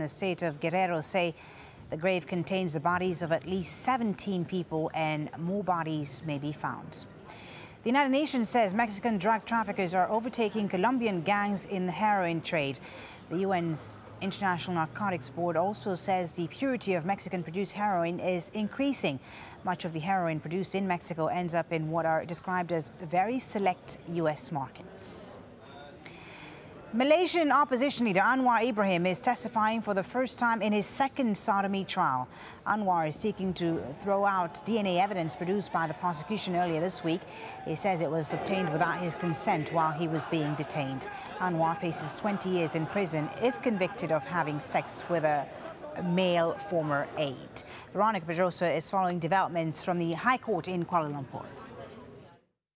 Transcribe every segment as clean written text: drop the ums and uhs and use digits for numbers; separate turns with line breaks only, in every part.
The state of Guerrero say the grave contains the bodies of at least 17 people and more bodies may be found. The United Nations says Mexican drug traffickers are overtaking Colombian gangs in the heroin trade. The UN's International Narcotics Board also says the purity of Mexican-produced heroin is increasing. Much of the heroin produced in Mexico ends up in what are described as very select U.S. markets. Malaysian opposition leader Anwar Ibrahim is testifying for the first time in his second sodomy trial. Anwar is seeking to throw out DNA evidence produced by the prosecution earlier this week. He says it was obtained without his consent while he was being detained. Anwar faces 20 years in prison if convicted of having sex with a male former aide. Veronica Pedrosa is following developments from the High Court in Kuala Lumpur.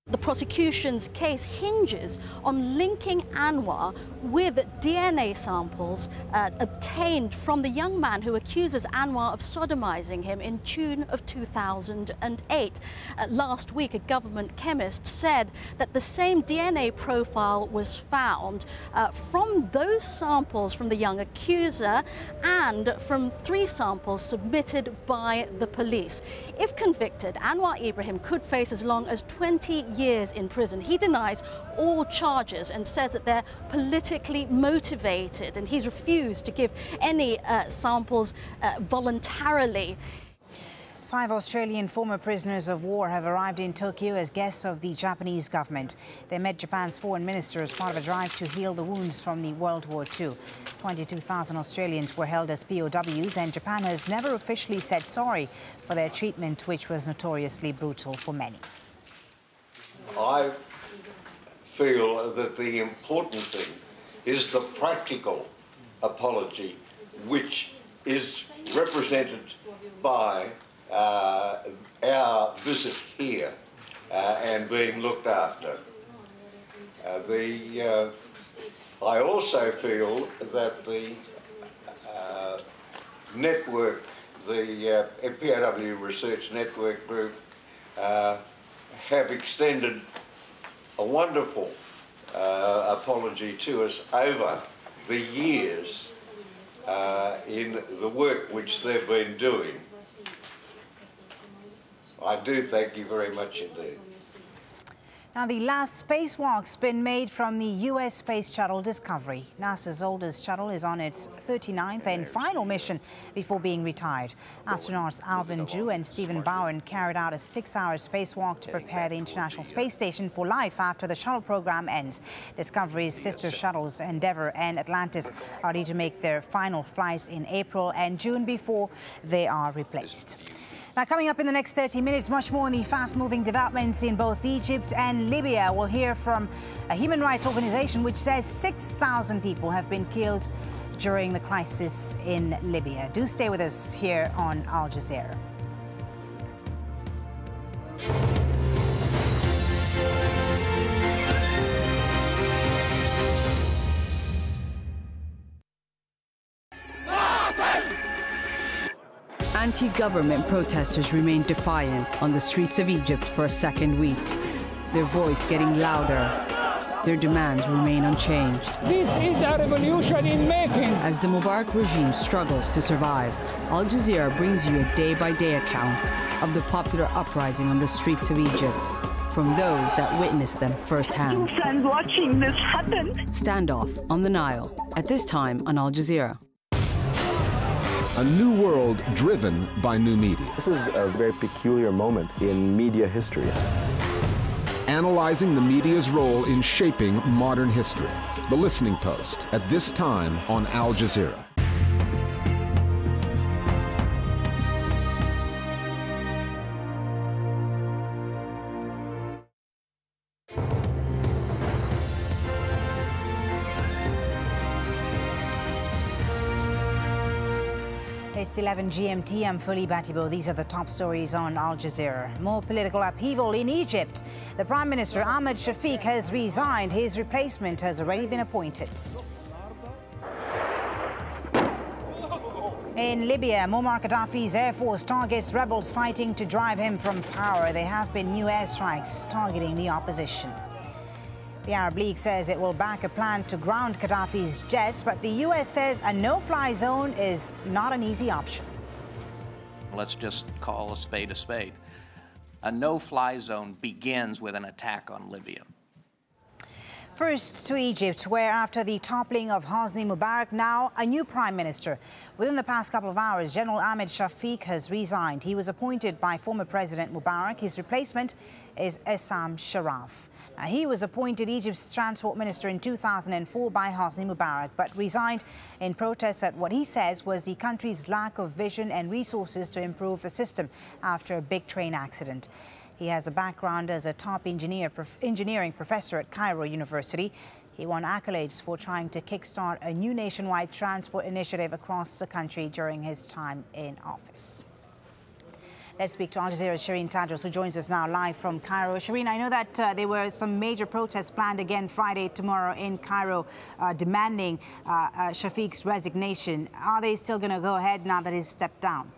The prosecution's case hinges on linking Anwar with DNA samples obtained from the young man who accuses Anwar of sodomizing him in June of 2008. Last week, a government chemist said that the same DNA profile was found from those samples from the young accuser and from 3 samples submitted by the police. If convicted, Anwar Ibrahim could face as long as 20 years in prison. He denies all charges and says that they're politically motivated, and he's refused to give any samples voluntarily.
5 Australian former prisoners of war have arrived in Tokyo as guests of the Japanese government. They met Japan's foreign minister as part of a drive to heal the wounds from the World War II. 22,000 Australians were held as POWs, and Japan has never officially said sorry for their treatment, which was notoriously brutal for many.
I feel that the important thing is the practical apology, which is represented by our visit here and being looked after. I also feel that the network, the POW Research Network Group, have extended a wonderful apology to us over the years in the work which they've been doing. I do thank you very much indeed.
Now, the last spacewalk's been made from the U.S. Space Shuttle Discovery. NASA's oldest shuttle is on its 39th and final mission before being retired. Astronauts Alvin Zhu and Stephen Bowen carried out a 6-hour spacewalk to prepare the International Space Station for life after the shuttle program ends. Discovery's sister shuttles Endeavour and Atlantis are due to make their final flights in April and June before they are replaced. Now, coming up in the next 30 minutes, much more on the fast-moving developments in both Egypt and Libya. We'll hear from a human rights organization which says 6,000 people have been killed during the crisis in Libya. Do stay with us here on Al Jazeera.
Anti-government protesters remain defiant on the streets of Egypt for a second week, their voice getting louder. Their demands remain unchanged.
This is a revolution in making.
As the Mubarak regime struggles to survive, Al Jazeera brings you a day-by-day account of the popular uprising on the streets of Egypt, from those that witnessed them firsthand.
And watching this happen.
Standoff on the Nile, at this time on Al Jazeera.
A new world driven by new media.
This is a very peculiar moment in media history.
Analyzing the media's role in shaping modern history. The Listening Post, at this time on Al Jazeera.
It's 11 GMT. I'm Fuli Batibo. These are the top stories on Al Jazeera. More political upheaval in Egypt. The Prime Minister Ahmed Shafiq has resigned. His replacement has already been appointed. In Libya, Muammar Gaddafi's Air Force targets rebels fighting to drive him from power. There have been new airstrikes targeting the opposition. The Arab League says it will back a plan to ground Gaddafi's jets, but the U.S. says a no-fly zone is not an easy option.
Let's just call a spade a spade. A no-fly zone begins with an attack on Libya.
First to Egypt, where after the toppling of Hosni Mubarak, now a new prime minister. Within the past couple of hours, General Ahmed Shafiq has resigned. He was appointed by former President Mubarak. His replacement is Essam Sharaf. Now, he was appointed Egypt's transport minister in 2004 by Hosni Mubarak, but resigned in protest at what he says was the country's lack of vision and resources to improve the system after a big train accident. He has a background as a top engineering professor at Cairo University. He won accolades for trying to kickstart a new nationwide transport initiative across the country during his time in office. Let's speak to AlJazeera's Shireen Tadros, who joins us now live from Cairo. Shireen, I know that there were some major protests planned again Friday, tomorrow in Cairo, demanding Shafiq's resignation. Are they still going to go ahead now that he's stepped down?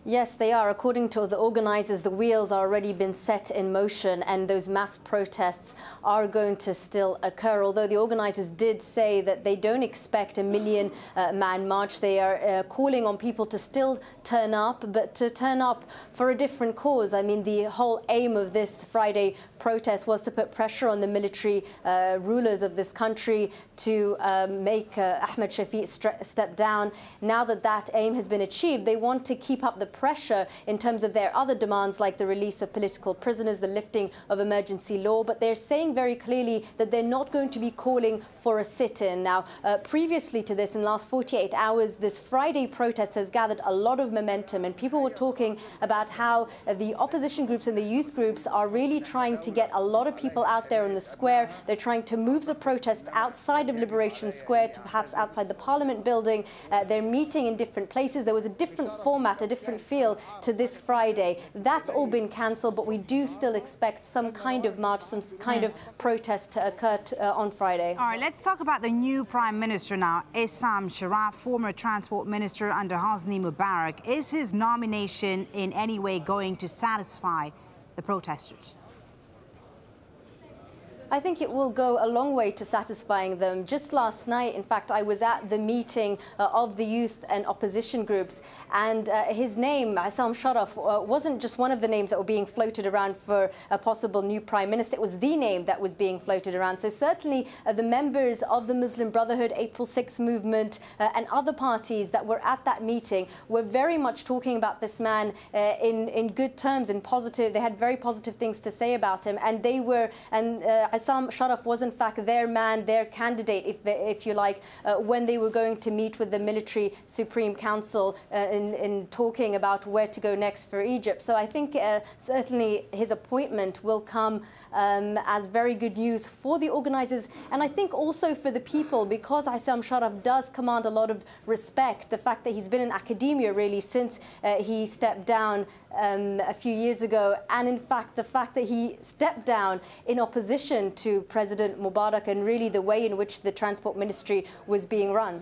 Yes, they are. According to the organisers, the wheels are already been set in motion and those mass protests are going to still occur. Although the organisers did say that they don't expect a million-man march. They are calling on people to still turn up, but to turn up for a different cause. I mean, the whole aim of this Friday protest was to put pressure on the military rulers of this country to make Ahmed Shafiq step down. Now that that aim has been achieved, they want to keep up the pressure in terms of their other demands, like the release of political prisoners, the lifting of emergency law. But they're saying very clearly that they're not going to be calling for a sit-in. Now, previously to this, in the last 48 hours, this Friday protest has gathered a lot of momentum, and people were talking about how the opposition groups and the youth groups are really trying to get a lot of people out there in the square. They're trying to move the protests outside of Liberation Square to perhaps outside the Parliament building. They're meeting in different places. There was a different format, a different feel to this Friday. That's all been cancelled, but we do still expect some kind of march, some kind of protest to occur on Friday.
All right, let's talk about the new Prime Minister now, Essam Sharaf, former Transport Minister under Hosni Mubarak. Is his nomination in any way going to satisfy the protesters?
I think it will go a long way to satisfying them. Just last night, in fact, I was at the meeting of the youth and opposition groups, and his name, Essam Sharaf, wasn't just one of the names that were being floated around for a possible new prime minister. It was the name that was being floated around. So certainly the members of the Muslim Brotherhood, April 6th movement, and other parties that were at that meeting were very much talking about this man in good terms and positive. They had very positive things to say about him, and they were, and Essam Sharaf was in fact their man, their candidate, if you like, when they were going to meet with the military Supreme Council in talking about where to go next for Egypt. So I think certainly his appointment will come as very good news for the organisers, and I think also for the people, because Essam Sharaf does command a lot of respect. The fact that he's been in academia really since he stepped down a few years ago, and in fact the fact that he stepped down in opposition to President Mubarak and really the way in which the Transport Ministry was being run.